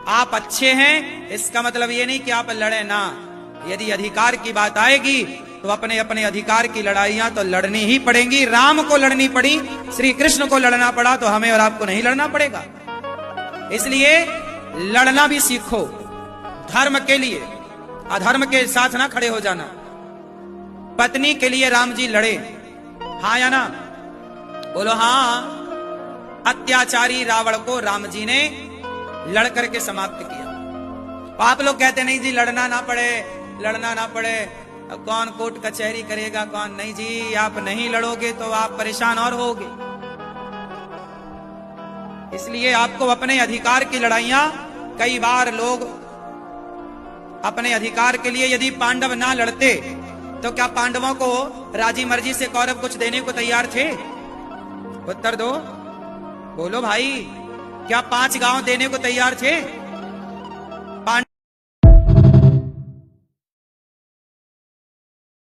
आप अच्छे हैं इसका मतलब ये नहीं कि आप लड़े ना। यदि अधिकार की बात आएगी तो अपने अपने अधिकार की लड़ाइयां तो लड़नी ही पड़ेंगी। राम को लड़नी पड़ी, श्री कृष्ण को लड़ना पड़ा, तो हमें और आपको नहीं लड़ना पड़ेगा। इसलिए लड़ना भी सीखो धर्म के लिए, अधर्म के साथ ना खड़े हो जाना। पत्नी के लिए राम जी लड़े, हाँ या ना? बोलो हाँ। अत्याचारी रावण को राम जी ने लड़ करके समाप्त किया। तो आप लोग कहते नहीं जी लड़ना ना पड़े, लड़ना ना पड़े, अब कौन कोर्ट कचहरी करेगा, कौन नहीं। जी आप नहीं लड़ोगे तो आप परेशान और होगे। इसलिए आपको अपने अधिकार की लड़ाइयां, कई बार लोग अपने अधिकार के लिए, यदि पांडव ना लड़ते तो क्या पांडवों को राजी मर्जी से कौरव कुछ देने को तैयार थे? उत्तर दो, बोलो भाई, क्या 5 गांव देने को तैयार थे?